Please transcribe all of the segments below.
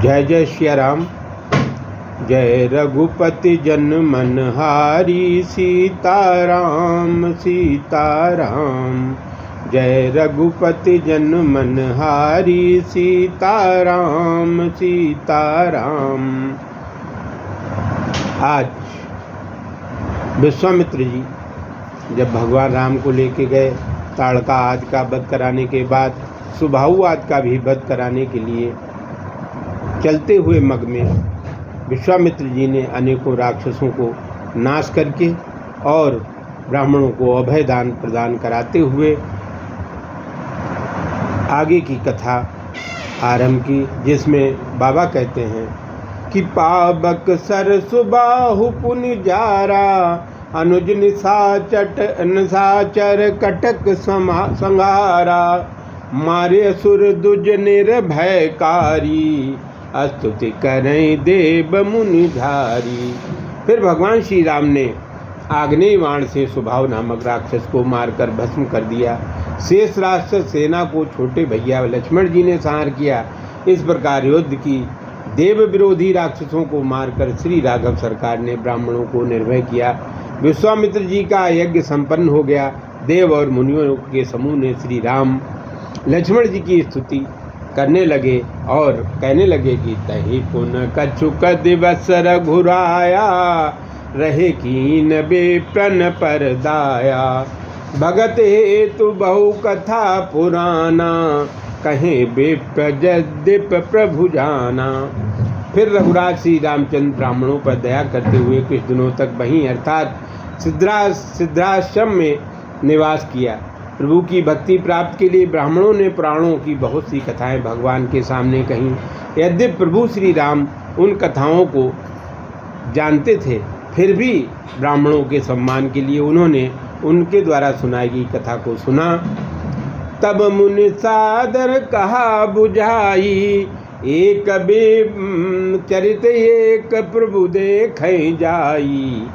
जय जय श्री राम। जय रघुपति जन मन हारी, सीताराम सीताराम। जय रघुपति जन मन हारी, सीताराम सीताराम। आज विश्वामित्र जी जब भगवान राम को लेके गए ताड़का आदि का वध कराने के बाद सुबाहु आदि का भी वध कराने के लिए चलते हुए मग में विश्वामित्र जी ने अनेकों राक्षसों को नाश करके और ब्राह्मणों को अभय दान प्रदान कराते हुए आगे की कथा आरंभ की, जिसमें बाबा कहते हैं कि पावक सर सुबाहु पुनि जारा, अनुज निशाचर कटक संहारा, मारे असुर दुज निर्भयकारी, स्तुति करें देव मुनिधारी। फिर भगवान श्री राम ने आग्नेय बाण से सुबाहु नामक राक्षस को मारकर भस्म कर दिया। शेष राक्षस सेना को छोटे भैया लक्ष्मण जी ने संहार किया। इस प्रकार युद्ध की देव विरोधी राक्षसों को मारकर श्री राघव सरकार ने ब्राह्मणों को निर्भय किया। विश्वामित्र जी का यज्ञ संपन्न हो गया। देव और मुनियों के समूह ने श्री राम लक्ष्मण जी की स्तुति करने लगे और कहने लगे कि तहि पुन कछुक दिवस रघुराया, रहे कीन बेप्रन पर दाया, भगत हेतु बहु कथा पुराना, कहें बेप्रजदीप प्रभु जाना। फिर रघुराज श्री रामचंद्र ब्राह्मणों पर दया करते हुए कुछ दिनों तक वहीं अर्थात सिद्धाश्रम में निवास किया। प्रभु की भक्ति प्राप्त के लिए ब्राह्मणों ने पुराणों की बहुत सी कथाएं भगवान के सामने कहीं। यद्यपि प्रभु श्री राम उन कथाओं को जानते थे, फिर भी ब्राह्मणों के सम्मान के लिए उन्होंने उनके द्वारा सुनाई गई कथा को सुना। तब मुनि सादर कहा बुझाई, एक चरित एक प्रभु देखें जाई,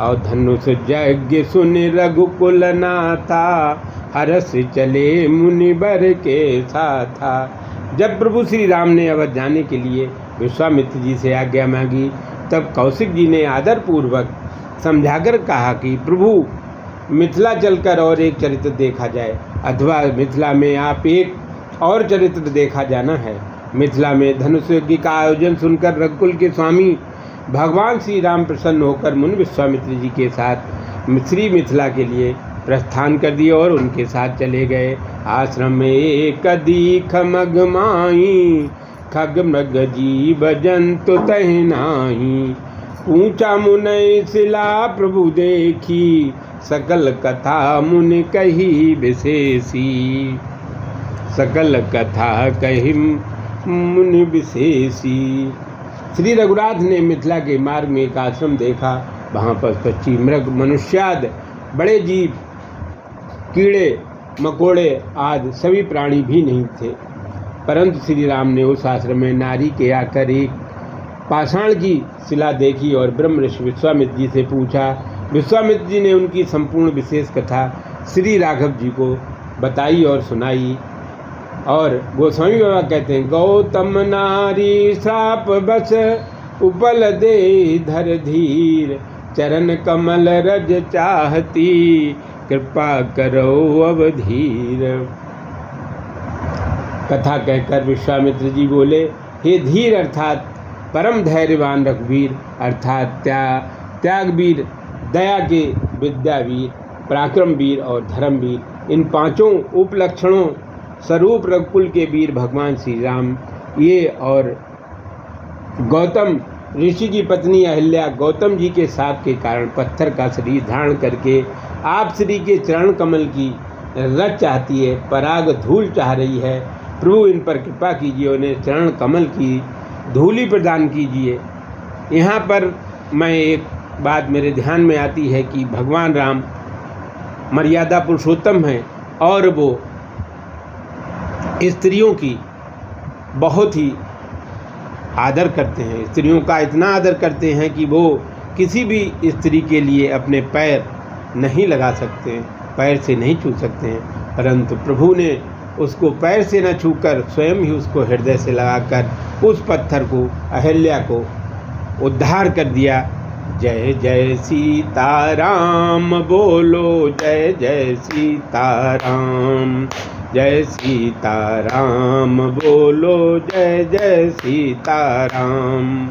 और धनुष यज्ञ सुन रघुकुल नाथा, हरस चले मुनिवर के साथा। जब प्रभु श्री राम ने अवध जाने के लिए विश्वामित्र जी से आज्ञा मांगी, तब कौशिक जी ने आदरपूर्वक समझाकर कहा कि प्रभु मिथिला चलकर और एक चरित्र देखा जाए, अथवा मिथिला में आप एक और चरित्र देखा जाना है। मिथिला में धनुष यज्ञ का आयोजन सुनकर रघुकुल के स्वामी भगवान श्री राम प्रसन्न होकर मुनि विश्वामित्र जी के साथ श्री मिथिला के लिए प्रस्थान कर दिए और उनके साथ चले गए। आश्रम में एक दीख मगमाई, खग मृग जीव जंतु तहि नाही, पूछा मुनि शिला प्रभु देखी, सकल कथा मुनि कही विशेषी, सकल कथा कही मुनि विशेषी। श्री रघुनाथ ने मिथिला के मार्ग में एक आश्रम देखा। वहाँ पर पक्षी मृग मनुष्याद बड़े जीव कीड़े मकोड़े आदि सभी प्राणी भी नहीं थे, परंतु श्री राम ने उस आश्रम में नारी के आकर एक पाषाण की शिला देखी और ब्रह्म ऋषि विश्वामित्र जी से पूछा। विश्वामित्र जी ने उनकी संपूर्ण विशेष कथा श्री राघव जी को बताई और सुनाई। और गोस्वामी बाबा कहते हैं, गौतम नारी श्राप बस उपल दे धर धीर, चरण कमल रज चाहती, कृपा करो अवधीर। कथा कहकर विश्वामित्र जी बोले, हे धीर अर्थात परम धैर्यवान रघुवीर अर्थात त्यागवीर, दया के विद्यावीर, पराक्रमवीर और धर्मवीर, इन पांचों उपलक्षणों स्वरूप रघुकुल के वीर भगवान श्री राम ये और गौतम ऋषि की पत्नी अहिल्या गौतम जी के साथ के कारण पत्थर का शरीर धारण करके आप श्री के चरण कमल की रज चाहती है, पराग धूल चाह रही है। प्रभु इन पर कृपा कीजिए, उन्हें चरण कमल की धूली प्रदान कीजिए। यहाँ पर मैं एक बात मेरे ध्यान में आती है कि भगवान राम मर्यादा पुरुषोत्तम हैं और वो स्त्रियों की बहुत ही आदर करते हैं। स्त्रियों का इतना आदर करते हैं कि वो किसी भी स्त्री के लिए अपने पैर नहीं लगा सकते हैं, पैर से नहीं छू सकते हैं, परंतु प्रभु ने उसको पैर से न छूकर स्वयं ही उसको हृदय से लगाकर उस पत्थर को, अहिल्या को उद्धार कर दिया। जय जय सीताराम बोलो, जय जय सीताराम, जय सीताराम बोलो, जय जय सीताराम।